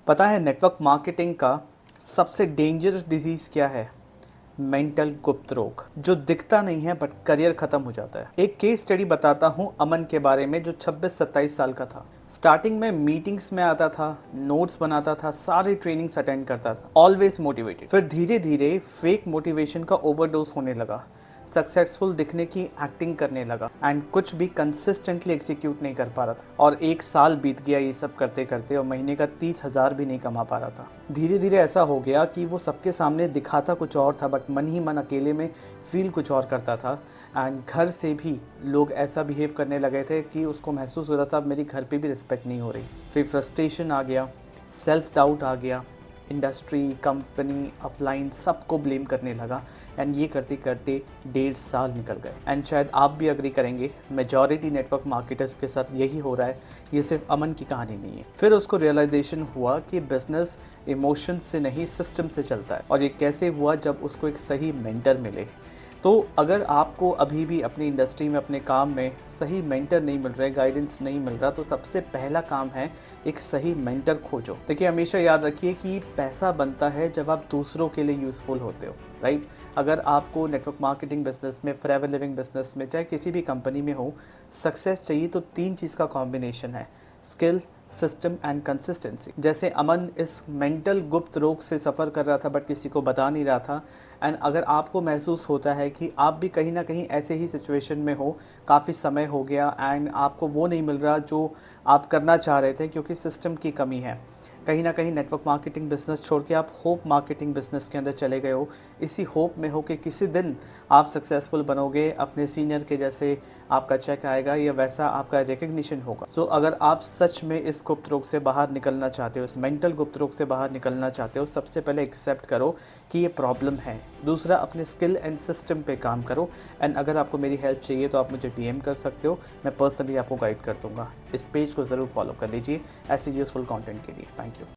पता है network marketing का सबसे डेंजरस डिजीज़ क्या है? मेंटल गुप्त रोग, जो दिखता नहीं है बट करियर खत्म हो जाता है। एक केस स्टडी बताता हूँ अमन के बारे में, जो 26-27 साल का था। स्टार्टिंग में मीटिंग्स में आता था, नोट्स बनाता था, सारी ट्रेनिंग्स अटेंड करता था, ऑलवेज मोटिवेटेड। फिर धीरे धीरे फेक मोटिवेशन का ओवरडोज होने लगा, सक्सेसफुल दिखने की एक्टिंग करने लगा एंड कुछ भी कंसिस्टेंटली एग्जीक्यूट नहीं कर पा रहा था। और 1 साल बीत गया ये सब करते करते और महीने का 30,000 भी नहीं कमा पा रहा था। धीरे धीरे ऐसा हो गया कि वो सबके सामने दिखाता कुछ और था बट मन ही मन अकेले में फील कुछ और करता था। एंड घर से भी लोग ऐसा बिहेव करने लगे थे कि उसको महसूस हो रहा था अब मेरी घर पे भी रिस्पेक्ट नहीं हो रही। फिर फ्रस्ट्रेशन आ गया, सेल्फ डाउट आ गया, इंडस्ट्री, कंपनी, अपलाइन सबको ब्लेम करने लगा। एंड ये करते करते 1.5 साल निकल गए। एंड शायद आप भी अग्री करेंगे, मेजॉरिटी नेटवर्क मार्केटर्स के साथ यही हो रहा है। ये सिर्फ अमन की कहानी नहीं है। फिर उसको रियलाइजेशन हुआ कि बिजनेस इमोशन से नहीं सिस्टम से चलता है। और ये कैसे हुआ? जब उसको एक सही मेंटर मिले। तो अगर आपको अभी भी अपनी इंडस्ट्री में, अपने काम में सही मेंटर नहीं मिल रहा, गाइडेंस नहीं मिल रहा, तो सबसे पहला काम है एक सही मेंटर खोजो। देखिए, हमेशा याद रखिए कि पैसा बनता है जब आप दूसरों के लिए यूज़फुल होते हो, राइट? अगर आपको नेटवर्क मार्केटिंग बिजनेस में, फॉरएवर लिविंग बिजनेस में, चाहे किसी भी कंपनी में हो, सक्सेस चाहिए तो 3 चीज़ का कॉम्बिनेशन है: स्किल, सिस्टम एंड कंसिस्टेंसी। जैसे अमन इस मेंटल गुप्त रोग से सफ़र कर रहा था बट किसी को बता नहीं रहा था। एंड अगर आपको महसूस होता है कि आप भी कहीं ना कहीं ऐसे ही सिचुएशन में हो, काफ़ी समय हो गया एंड आपको वो नहीं मिल रहा जो आप करना चाह रहे थे क्योंकि सिस्टम की कमी है, कहीं ना कहीं नेटवर्क मार्केटिंग बिजनेस छोड़ के आप होप मार्केटिंग बिजनेस के अंदर चले गए हो, इसी होप में हो कि किसी दिन आप सक्सेसफुल बनोगे, अपने सीनियर के जैसे आपका चेक आएगा या वैसा आपका रिकग्निशन होगा। सो अगर आप सच में इस गुप्त रोग से बाहर निकलना चाहते हो, इस मेंटल गुप्त रोग से बाहर निकलना चाहते हो, सबसे पहले एक्सेप्ट करो कि ये प्रॉब्लम है। दूसरा, अपने स्किल एंड सिस्टम पे काम करो। एंड अगर आपको मेरी हेल्प चाहिए तो आप मुझे DM कर सकते हो, मैं पर्सनली आपको गाइड कर दूंगा। इस पेज को ज़रूर फॉलो कर लीजिए ऐसे यूज़फुल कंटेंट के लिए। Thank you.